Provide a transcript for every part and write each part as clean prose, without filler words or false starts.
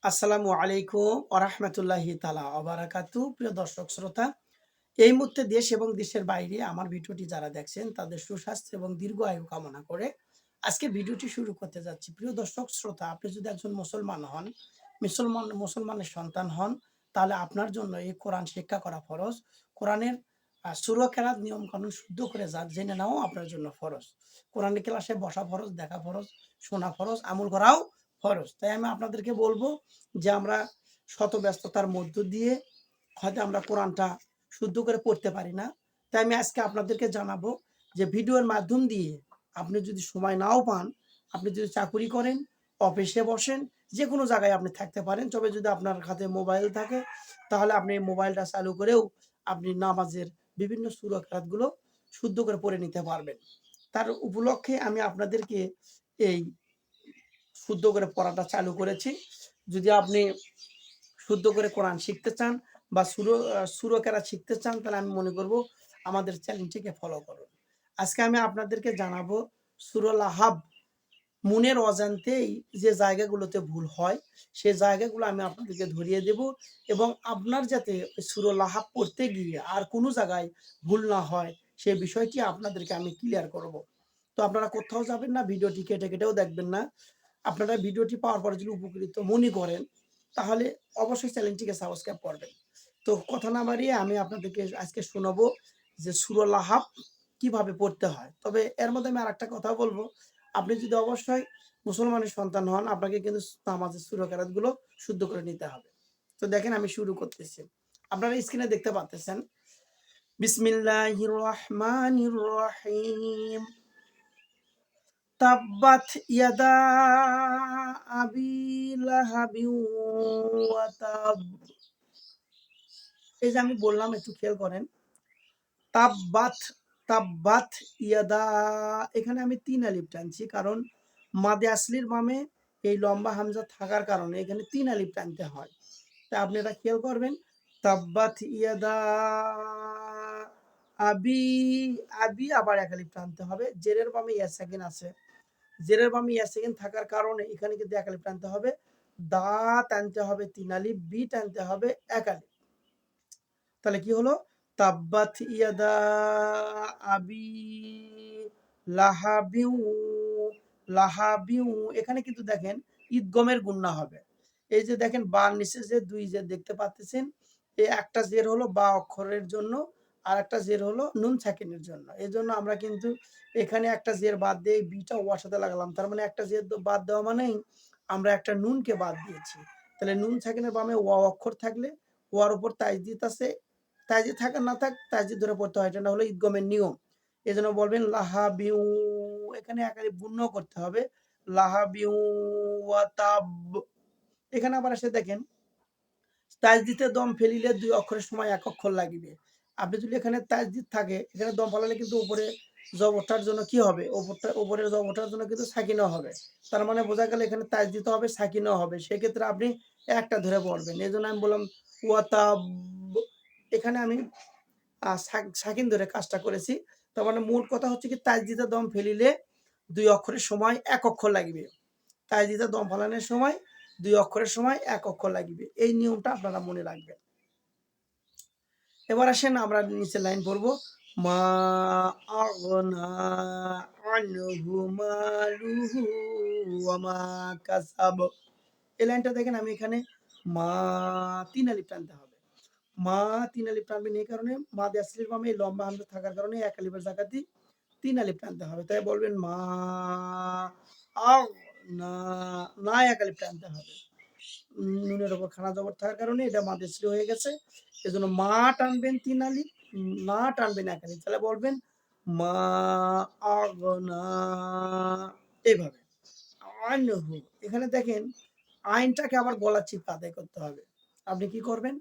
আসসালামু আলাইকুম ওরহমতুল্লাহি তালা অবরাকাতু। প্রিয় দর্শক শ্রোতা, এই মুহূর্তে দেশ এবং দেশের বাইরে আমার ভিডিওটি যারা দেখছেন তাদের সুস্বাস্থ্য এবং দীর্ঘ আয়ু কামনা করে আজকে ভিডিওটি শুরু করতে যাচ্ছি। প্রিয় দর্শক শ্রোতা, আপনি যদি একজন মুসলমান হন, মুসলমানের সন্তান হন, তাহলে আপনার জন্য এই কোরআন শিক্ষা করা ফরজ। কোরআনের সূরা কেরাত নিয়ম কানুন শুদ্ধ করে জেনে নেওয়াও আপনার জন্য ফরজ। কোরআনের ক্লাসে বসা ফরজ, দেখা ফরজ, শোনা ফরজ, আমল করাও ফরজ। তাই আমি আপনাদেরকে বলবো যে আমরা শত ব্যস্ততার মধ্য দিয়ে হয়তো আমরা কোরআনটা শুদ্ধ করে পড়তে পারি না। তাই আমি আজকে আপনাদেরকে জানাবো যে ভিডিওর মাধ্যম দিয়ে আপনি যদি সময় নাও পান, আপনি যদি চাকুরি করেন, অফিসে বসেন, যে কোনো জায়গায় আপনি থাকতে পারেন, তবে যদি আপনার হাতে মোবাইল থাকে তাহলে আপনি মোবাইলটা চালু করেও আপনি নামাজের বিভিন্ন সূরা কেরাতগুলো শুদ্ধ করে পড়ে নিতে পারবেন। তার উপলক্ষে আমি আপনাদেরকে এই শুদ্ধ করে পড়াটা চালু করেছি। যদি আপনি শুদ্ধ করে কোরআন শিখতে চান বা সূরা কেরাত শিখতে চান, তাহলে আমি মনে করব আমাদের চ্যানেলটিকে ফলো করুন। আজকে আমি আপনাদেরকে জানাবো সূরা লাহাব মনের অজান্তেই যে জায়গাগুলোতে ভুল হয়, সেই জায়গাগুলো আমি আপনাদেরকে ধরিয়ে দেব এবং আপনার যাতে সূরা লাহাব পড়তে গিয়ে আর কোনো জায়গায় ভুল না হয়, সেই বিষয়টি আপনাদেরকে আমি ক্লিয়ার করব। তো আপনারা কোথাও যাবেন না, ভিডিওটি কেটেও দেখবেন না। আপনারা ভিডিওটি পাওয়ার পরে যদি উপকৃত মনে করেন, তাহলে অবশ্যই চ্যানেলটিকে সাবস্ক্রাইব করবেন। তো কথা না বাড়িয়ে আমি আপনাদেরকে আজকে শোনাবো যে সূরা লাহাব কিভাবে পড়তে হয়। তবে এর মধ্যে আমি আরেকটা কথা বলবো, আপনি যদি অবশ্যই মুসলমানের সন্তান হন, আপনাকে কিন্তু নামাজের সূরা কেরাতগুলো শুদ্ধ করে নিতে হবে। তো দেখেন আমি শুরু করতেছি। আপনারা স্ক্রিনে দেখতে পাচ্ছেন, বিসমিল্লাহির রহমানির রহিম। তাব্বাত ইয়াদা আবি লাহাবি ওয়া তাব। এই যে আমি বললাম, একটু খেয়াল করেন। তাব্বাত, তাব্বাত ইয়াদা, এখানে আমি ৩ আলিফ টানছি, কারণ মাদে আসলির বামে এই লম্বা হামজা থাকার কারণে এখানে ৩ আলিফ টানতে হয়। তা আপনি এটা খেয়াল করবেন। তাব্বাত ইয়াদা আবি, আবি আবার ১ আলিফ টানতে হবে। জেরের বামে ইয়া সাকিন আছে। জেরের বামে ইয়া সাকিন থাকার কারণে এখানে কিন্তু ১ আলিফ টানতে হবে। দা টানতে হবে ৩ আলিফ, বি টানতে হবে ১ আলিফ। তাহলে কি হলো? তাব্বাত ইয়াদা আবি লাহাবিউ, লাহাবিউ। এখানে কিন্তু দেখেন ঈদগমের গুন্না হবে। এই যে দেখেন বার নিচে যে ২ জের দেখতে পাচ্ছেন, এই একটা জের হলো বা অক্ষরের জন্য, আর একটা জের হলো নুন সাকিনের জন্য। এজন্য আমরা কিন্তু এখানে একটা জের বাদ দিয়ে বিটা ওয়ার সাথে লাগালাম। তার মানে একটা জের বাদ দেওয়া মানেই আমরা একটা নুনকে বাদ দিয়েছি। তাহলে নুন সাকিনের বামে ওয়া অক্ষর থাকলে ওয়ার উপর তাজদিদ আছে, তাজদিদ থাক আর না থাক, তাজদিদ ধরে পড়তে হয়। এটা না হলো ঈদগমের নিয়ম। এজন্য বলবেন লাহাবিউ, এখানে ১ আলিফ গুণ্য করতে হবে। লাহাবিউ ওয়া তাব। এখানে আবার এসে দেখেন তাজদিদে দম ফেলিলে ২ অক্ষরের সময় ১ অক্ষর লাগিবে। আপনি যদি এখানে তাজদিদ থাকে, এখানে দম ফেলালে কিন্তু উপরে জবরটার জন্য কি হবে? উপরের জবরটার জন্য কিন্তু সাকিনও হবে। তার মানে বোঝা গেল এখানে তাজদিদও হবে, সাকিনও হবে। সেক্ষেত্রে আপনি একটা ধরে পড়বেন। এজন্য আমি বললাম ওয়াতাব। এখানে আমি সাকিন ধরে কাজটা করেছি। তার মানে মূল কথা হচ্ছে কি, তাজদিদে দম ফেলিলে ২ অক্ষরের সময় ১ অক্ষর লাগিবে। তাজদিদে দম ফেলানোর সময় ২ অক্ষরের সময় ১ অক্ষর লাগিবে। এই নিয়মটা আপনারা মনে রাখবেন। এবার আসেন আমরা নিচের লাইন পড়ব। মা আগনা আনহু মালুহু ওয়া মা কাসাব। এই লাইনটা দেখেন, আমি এখানে মা ৩ আলিফ টানতে হবে। মা ৩ আলিফ টানবেন, এই কারণে মাদ আসলির বামে এই লম্বা হামজা থাকার কারণে ১ আলিফের জায়গাতে ৩ আলিফ টানতে হবে। তাই বলবেন মা আগ না, না ১ আলিফ টানতে হবে। নুনের উপর খানা জবর থাকার কারণে এটা মাদেশরি হয়ে গেছে। এজন্য মা টানবেন ৩ আলিফ, না টানবেন ১ আলিফ। তাহলে বলবেন মা আগনা, এইভাবে। আনহু, এখানে দেখেন আইনটাকে আবার গলা চিপে আদায় করতে হবে। আপনি কি করবেন?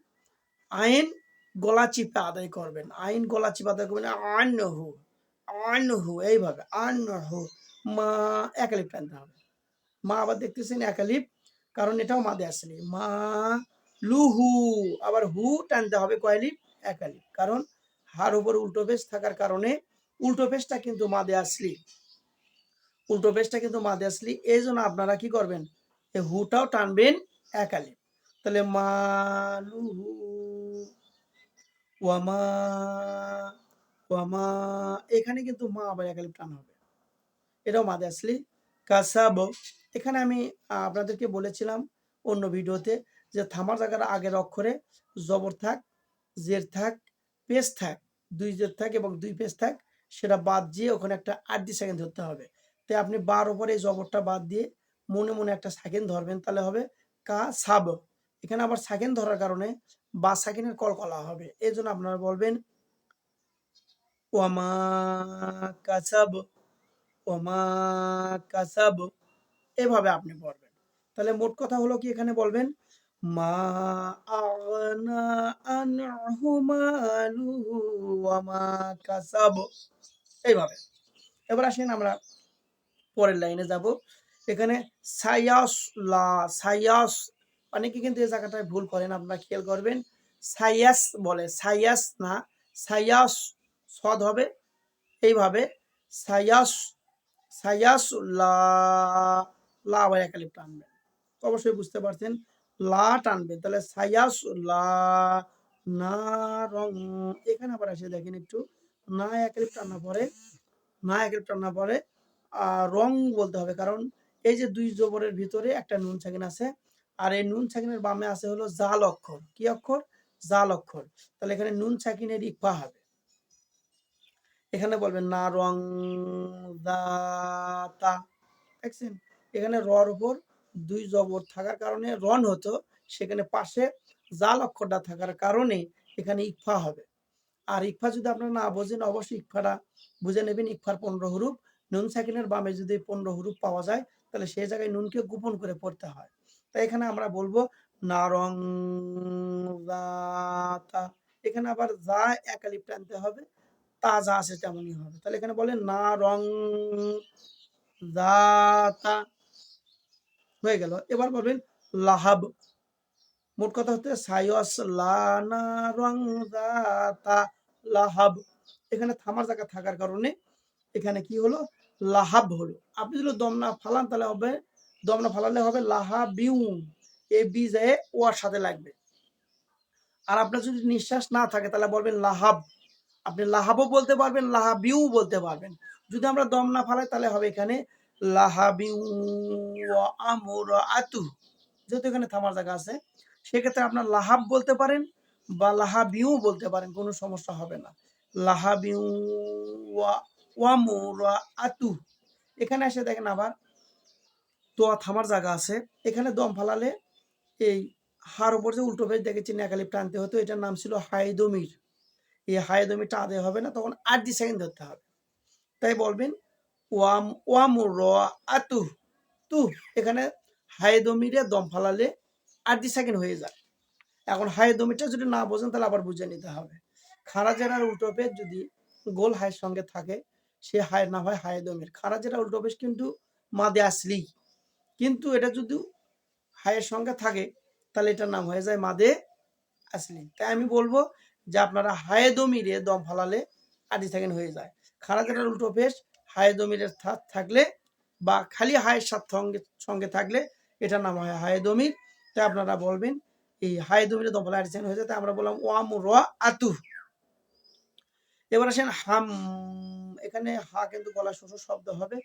আইন গলা চিপে আদায় করবেন। আইন গলা চিপে আদায় করবেন। আনহু, আনহু, এইভাবে আনহু। মা ১ আলিফ টানতে হবে। মা আবার দেখতেছেন ১ আলিফ, কারণ এটাও মাদে আসলি। মা লুহু, আবার হু টানতে হবে কয় আলিফ? ১ আলিফ। কারণ হার উপর উল্টো পেশ থাকার কারণে উল্টো পেশটা কিন্তু মাদে আসলি। উল্টো পেশটা কিন্তু মাদে আসলি। এইজন্য আপনারা কি করবেন? এই হুটাও টানবেন এক আলিফ। তাহলে মালুহু ওয়ামা ওয়ামা, এখানে কিন্তু মা আবার এক আলিফ টান হবে, এটাও মাদে আসলি। কাসাব, এখানে আমি আপনাদেরকে বলেছিলাম অন্য ভিডিওতে যে থামার জায়গার আগের অক্ষরে জবর থাক, জের থাক, পেশ থাক, দুই জের থাক এবং দুই পেশ থাক, সেটা বাদ দিয়ে ওখানে একটা 8 সেকেন্ড ধরতে হবে। তাই আপনি বার উপরে এই জবরটা বাদ দিয়ে মনে মনে একটা সেকেন্ড ধরবেন, তাহলে হবে কা সাব। এখানে আবার সেকেন্ড ধরার কারণে বা সেকেন্ডের কলকলা হবে, এই জন্য আপনারা বলবেন ওয়ামা কাসাব, ওমা কাসাব, এভাবে আপনি পড়বেন। তাহলে মোট কথা হলো কি, এখানে বলবেন মা আগনা আনহু মালুহু ওয়া মা কাসাব, এইভাবে। এবার আসেন আমরা পরের লাইনে যাব। এখানে সায়াস লা, সায়াস, অনেকে কিন্তু এই জায়গাটায় ভুল করেন, আপনারা খেয়াল করবেন। সায়াস বলে, সায়াস না, সায়াস, সদ হবে এইভাবে, সায়াস, সায়াস লা, লা আবার এক আলিফ টানবেন, তো অবশ্যই বুঝতে পারছেন লা টানবেন, তাহলে সায়াস লা না রং। এখানে আবার এসে দেখেন একটু, না এক আলিফ টানা পরে, না এক আলিফ টানা পরে রং বলতে হবে, কারণ এই যে দুই জবরের ভিতরে একটা নুন সাকিন আছে, আর এই নুন সাকিনের বামে আছে হলো জাল অক্ষর, কি অক্ষর? জাল অক্ষর। তাহলে এখানে নুন সাকিনের ইকফা হবে, এখানে বলবেন না রং দাতা, দেখছেন এখানে রর উপর দুই জবর থাকার কারণে রন হতো, সেখানে পাশে জাল অক্ষরটা থাকার কারণে এখানে ইকফা হবে। আর ইকফা যদি আপনারা না বোঝেন, অবশ্যই ইকফাটা বুঝে নেবেন। ইকফার 15 হুরুফ, নুন সাকিনের বামে যদি 15 হুরুফ পাওয়া যায়, তাহলে সেই জায়গায় নুনকে গোপন করে পড়তে হয়। তাই এখানে আমরা বলবো নারং জাতা, এখানে আবার যা এক আলিফ টানতে হবে, তা যা আছে তেমনই হবে। তাহলে এখানে বলেন না রং জাতা, হয়ে গেল। এবার বলবেন লাহাব, মোট কথা হচ্ছে সায়স লানা রং জাতা লাহাব, এখানে থামার জায়গা থাকার কারণে এখানে কি হলো, লাহাব হলো। আপনি যদি দম না ফালান তাহলে হবে, দম না ফালালে হবে লাহাবিউ, এই বি যায় ওয়ার সাথে লাগবে। আর আপনার যদি নিঃশ্বাস না থাকে তাহলে বলবেন লাহাব, আপনি লাহাবও বলতে পারবেন, লাহাবিউ বলতে পারবেন। যদি আমরা দম না ফালাই তাহলে হবে এখানে লাহাবিউ ওয়া আমরাতু, যেহেতু এখানে থামার জায়গা আছে, সেক্ষেত্রে আপনার লাহাব বলতে পারেন বা লাহাবিউ বলতে পারেন, কোনো সমস্যা হবে না। লাহাবিউ ওয়া আমরাতু, এখানে এসে দেখেন আবার তো থামার জায়গা আছে, এখানে দম ফালালে এই হার উপর যে উল্টো পেজ দেখেছি একালিপ টানতে হতো, এটার নাম ছিল হাইদমির। এই হাইদমিরটা আদায় হবে না, তখন 8 সেকেন্ড ধরতে হবে। তাই বলবেন ওয়াম ওয়ামুর আতু তু, এখানে হাইদমিরে দম ফালালে 8 সেকেন্ড হয়ে যায়। এখন হাইদমিরটা যদি না বোঝেন তাহলে আবার বুঝে নিতে হবে। খাড়া জেরার উল্টো পেজ যদি গোল হায়ের সঙ্গে থাকে, সে হায় না হয় হায়দমির। খাড়া জেরা উল্টো পেজ কিন্তু মাদে আসলি, কিন্তু এটা যদি হায়ের সঙ্গে থাকে তাহলে এটার নাম হয়ে যায় মাদে আসলি। তাই আমি বলবো যে আপনারা হায়দমিরে দম ফালালে 8 সেকেন্ড হয়ে যায়। খাড়া জেরার উল্টো পেশ হায়দমিরের থাকলে বা খালি হায়ের সাথে সঙ্গে সঙ্গে থাকলে এটার নাম হয় হায়দমির। তাই আপনারা বলবেন এই হায়দমিরে দম ফালা 8 সেকেন্ড হয়ে যায়। তাই আমরা বললাম ওয়াম র আতু। এবার আসেন হাম, এখানে হা কিন্তু গলা শ্বশুর শব্দ হবে,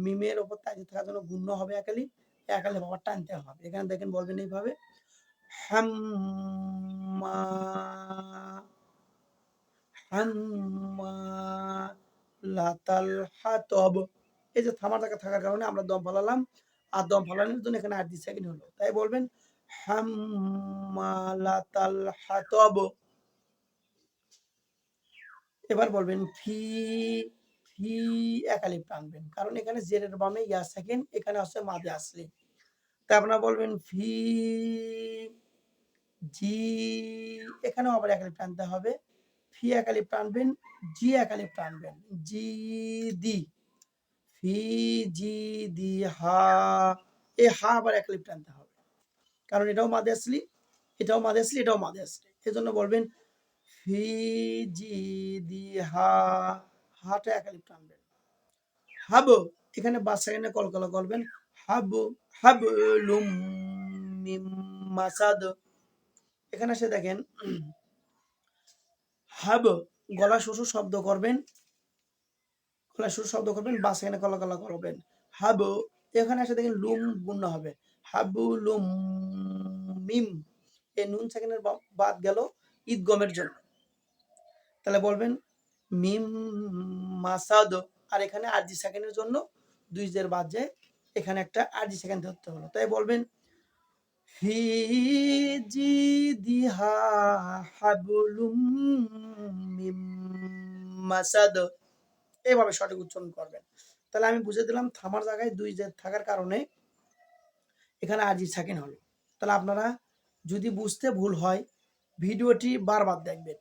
মিমের ওপর তাজিদ থাকার জন্য গুণ্য হবে একালি, একালি বাবা টানতে হবে। এখানে দেখেন বলবেন এইভাবে হাম্মা, হাম্মা লাতাল হাতব, এই যে থামার জায়গা থাকার কারণে আমরা দম ফালালাম, আর দম ফালানোর জন্য এখানে 8 সেকেন্ড হলো। তাই বলবেন হাম্মা লাতাল হাতব। এবার বলবেন ফি, ফি একালিফ টানবেন, কারণ এখানে জেরের বামে ইয়া সেকেন্ড, এখানে আছে মাদে আসলি। তাই আপনারা বলবেন ফি জি, এখানেও আবার একালিফ টানতে হবে। ফি একালিফ টানবেন, জি একালিফ টানবেন, জি দি, ফি জি দি হা, এই হা আবার একালিফ টানতে হবে, কারণ এটাও মাদে আসলি, এটাও মাদে আসলি, এটাও মাদে আসলি। এজন্য বলবেন ফি জি দি হা, হাটা একালিফ টানবেন। হাব, এখানে বাস সেকেন্ডে কলকলা করবেন, হাব, হাবলুম মিম মাসাদ। এখানে এসে দেখেন হাব, গলা শুষু শব্দ করবেন, গলা শুষু শব্দ করবেন, বাস এখানে গলা গলা করবেন। হাব, এখানে এসে দেখেন লুম গুণনা হবে, হাবু লুম মিম। এই নুন সেকেন্ডের বাদ গেল ঈদগমের জন্য, তাহলে বলবেন মিম মাসাদ। আর এখানে আরজি সেকেন্ডের জন্য দুই জের বাদ যায়, এখানে একটা আরজি সেকেন্ড ধরতে হলো, তাই বলবেন হি জিদিহা হাবলুম মিম মাসাদ। এইভাবে সঠিক উচ্চারণ করবেন। তাহলে আমি বুঝে দিলাম থামার জায়গায় দুই জের থাকার কারণে এখানে আরজি সেকেন্ড হলো। তাহলে আপনারা যদি বুঝতে ভুল হয় ভিডিওটি বারবার দেখবেন।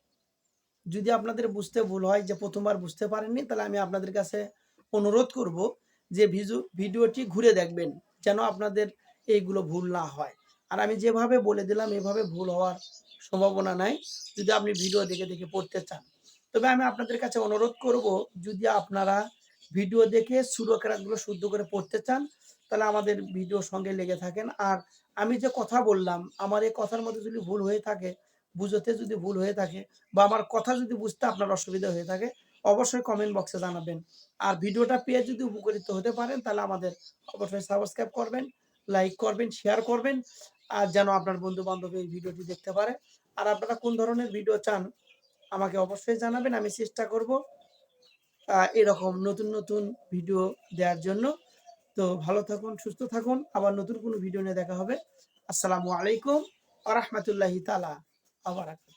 যদি আপনাদের বুঝতে ভুল হয় যে প্রথমবার বুঝতে পারেননি, তাহলে আমি আপনাদের কাছে অনুরোধ করব যে ভিডিওটি ঘুরে দেখবেন, যেন আপনাদের এইগুলো ভুল না হয়। আর আমি যেভাবে বলে দিলাম এভাবে ভুল হওয়ার সম্ভাবনা নাই, যদি আপনি ভিডিও দেখে দেখে পড়তে চান। তবে আমি আপনাদের কাছে অনুরোধ করব, যদি আপনারা ভিডিও দেখে সুরক্ষাগুলো শুদ্ধ করে পড়তে চান, তাহলে আমাদের ভিডিওর সঙ্গে লেগে থাকেন। আর আমি যে কথা বললাম, আমার এই কথার মধ্যে যদি ভুল হয়ে থাকে, বুঝতে যদি ভুল হয়ে থাকে, বা আমার কথা যদি বুঝতে আপনার অসুবিধা হয়ে থাকে, অবশ্যই কমেন্ট বক্সে জানাবেন। আর ভিডিওটা পেয়ে যদি উপকৃত হতে পারেন, তাহলে আমাদের অবশ্যই সাবস্ক্রাইব করবেন, লাইক করবেন, শেয়ার করবেন, আর যেন আপনার বন্ধু বান্ধব এই ভিডিওটি দেখতে পারে। আর আপনারা কোন ধরনের ভিডিও চান আমাকে অবশ্যই জানাবেন, আমি চেষ্টা করব এরকম নতুন নতুন ভিডিও দেওয়ার জন্য। তো ভালো থাকুন, সুস্থ থাকুন, আবার নতুন কোনো ভিডিও নিয়ে দেখা হবে। আসসালামু আলাইকুম ওয়া রাহমাতুল্লাহি তাআলা ওয়া বারাকাতুহু।